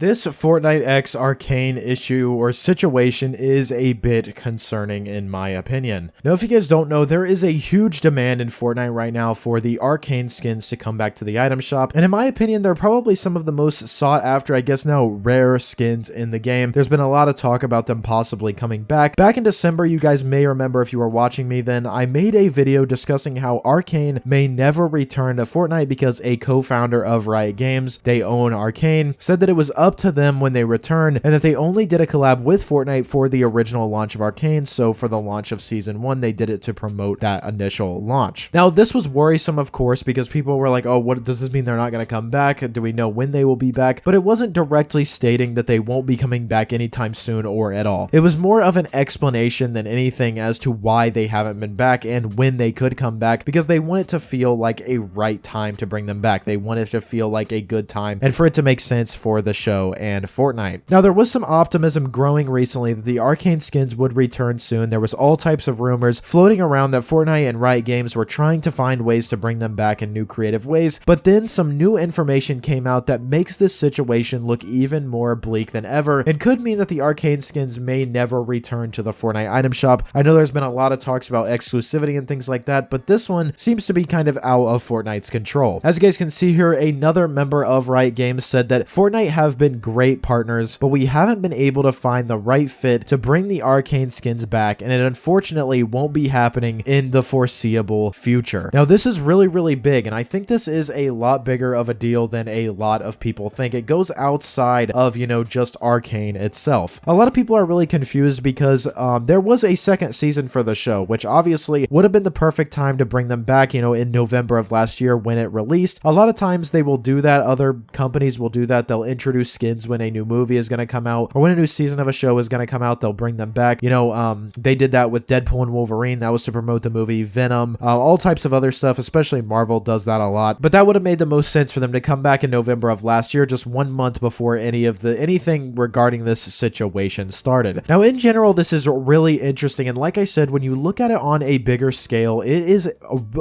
This Fortnite X Arcane issue or situation is a bit concerning in my opinion. Now, if you guys don't know, there is a huge demand in Fortnite right now for the Arcane skins to come back to the item shop, and in my opinion, they're probably some of the most sought after, I guess now, rare skins in the game. There's been a lot of talk about them possibly coming back. Back in December, you guys may remember if you were watching me then, I made a video discussing how Arcane may never return to Fortnite because a co-founder of Riot Games, they own Arcane, said that it was up to them when they return, and that they only did a collab with Fortnite for the original launch of Arcane. So for the launch of season 1, they did it to promote that initial launch. Now, this was worrisome, of course, because people were like, oh, what does this mean? They're not going to come back? Do we know when they will be back? But it wasn't directly stating that they won't be coming back anytime soon or at all. It was more of an explanation than anything as to why they haven't been back and when they could come back, because they want it to feel like a right time to bring them back. They want it to feel like a good time and for it to make sense for the show and Fortnite. Now, there was some optimism growing recently that the Arcane skins would return soon. There was all types of rumors floating around that Fortnite and Riot Games were trying to find ways to bring them back in new creative ways, but then some new information came out that makes this situation look even more bleak than ever and could mean that the Arcane skins may never return to the Fortnite item shop. I know there's been a lot of talks about exclusivity and things like that, but this one seems to be kind of out of Fortnite's control. As you guys can see here, another member of Riot Games said that Fortnite have been great partners, but we haven't been able to find the right fit to bring the Arcane skins back, and it unfortunately won't be happening in the foreseeable future. Now, this is really big, and I think this is a lot bigger of a deal than a lot of people think. It goes outside of, just Arcane itself. A lot of people are really confused because there was a second season for the show, which obviously would have been the perfect time to bring them back, in November of last year when it released. A lot of times they will do that. Other companies will do that. They'll introduce skins when a new movie is going to come out or when a new season of a show is going to come out. They'll bring them back. They did that with Deadpool and Wolverine. That was to promote the movie. Venom, all types of other stuff, especially Marvel does that a lot. But that would have made the most sense for them to come back in November of last year, just 1 month before anything regarding this situation started. Now, in general, this is really interesting, and like I said, when you look at it on a bigger scale, it is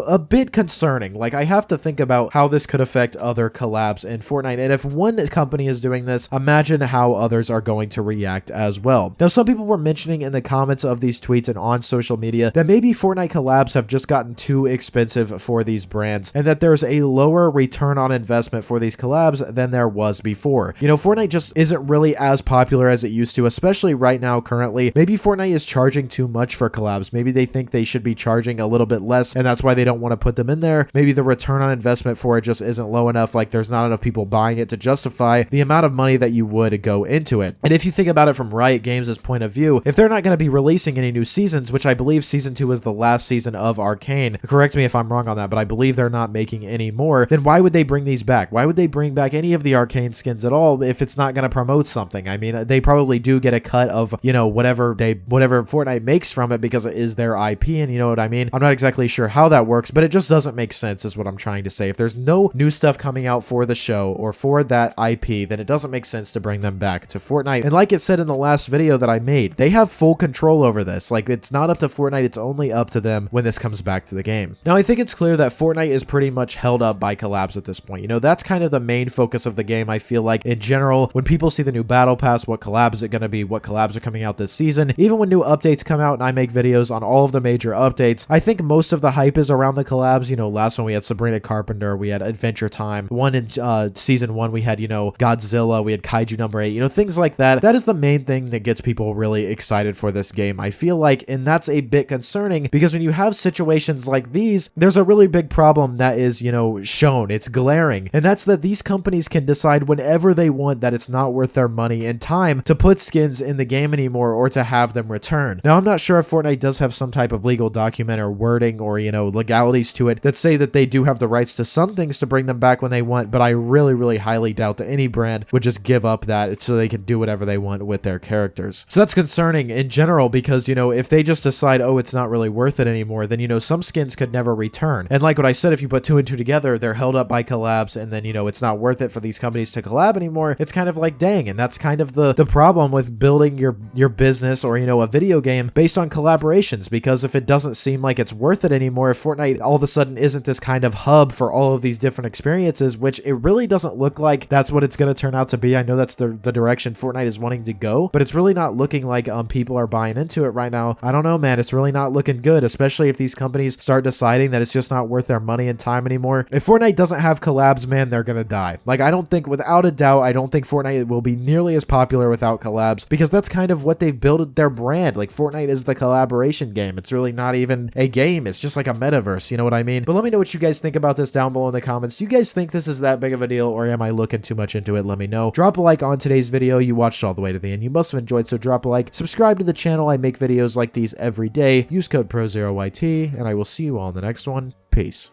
a bit concerning. Like, I have to think about how this could affect other collabs in Fortnite, and if one company is doing this, imagine how others are going to react as well. Now, some people were mentioning in the comments of these tweets and on social media that maybe Fortnite collabs have just gotten too expensive for these brands, and that there's a lower return on investment for these collabs than there was before. Fortnite just isn't really as popular as it used to, especially right now currently. Maybe Fortnite is charging too much for collabs. Maybe they think they should be charging a little bit less, and that's why they don't want to put them in there. Maybe the return on investment for it just isn't low enough, like there's not enough people buying it to justify the amount of money that you would go into it. And if you think about it from Riot Games' point of view, if they're not going to be releasing any new seasons, which I believe season 2 is the last season of Arcane, correct me if I'm wrong on that, but I believe they're not making any more, then why would they bring these back? Why would they bring back any of the Arcane skins at all if it's not going to promote something? I mean, they probably do get a cut of, whatever Fortnite makes from it because it is their IP, and you know what I mean? I'm not exactly sure how that works, but it just doesn't make sense is what I'm trying to say. If there's no new stuff coming out for the show or for that IP, then it doesn't make sense to bring them back to Fortnite. And like it said in the last video that I made, they have full control over this. Like, it's not up to Fortnite, it's only up to them when this comes back to the game. Now, I think it's clear that Fortnite is pretty much held up by collabs at this point. That's kind of the main focus of the game, I feel like, in general. When people see the new battle pass, what collab is it going to be? What collabs are coming out this season? Even when new updates come out and I make videos on all of the major updates, I think most of the hype is around the collabs. Last one we had Sabrina Carpenter, we had Adventure Time. One in season 1 we had, Godzilla, we had Kaiju number 8, things like that. That is the main thing that gets people really excited for this game, I feel like, and that's a bit concerning because when you have situations like these, there's a really big problem that is, shown. It's glaring, and that's that these companies can decide whenever they want that it's not worth their money and time to put skins in the game anymore or to have them return. Now, I'm not sure if Fortnite does have some type of legal document or wording or, legalities to it that say that they do have the rights to some things to bring them back when they want, but I really highly doubt that any brand would just give up that so they can do whatever they want with their characters. So that's concerning in general because, if they just decide, oh, it's not really worth it anymore, then, some skins could never return. And like what I said, if you put 2 and 2 together, they're held up by collabs, and then, it's not worth it for these companies to collab anymore. It's kind of like, dang, and that's kind of the problem with building your business or, a video game based on collaborations, because if it doesn't seem like it's worth it anymore, if Fortnite all of a sudden isn't this kind of hub for all of these different experiences, which it really doesn't look like that's what it's going to turn out to be. I know that's the direction Fortnite is wanting to go, but it's really not looking like people are buying into it right now. I don't know, man. It's really not looking good, especially if these companies start deciding that it's just not worth their money and time anymore. If Fortnite doesn't have collabs, man, they're gonna die. Like, I don't think, without a doubt, I don't think Fortnite will be nearly as popular without collabs, because that's kind of what they've built their brand. Like, Fortnite is the collaboration game. It's really not even a game. It's just like a metaverse, you know what I mean? But let me know what you guys think about this down below in the comments. Do you guys think this is that big of a deal, or am I looking too much into it? Let me know. Drop a like on today's video. You watched all the way to the end. You must have enjoyed, so drop a like. Subscribe to the channel. I make videos like these every day. Use code PROZEROYT, and I will see you all in the next one. Peace.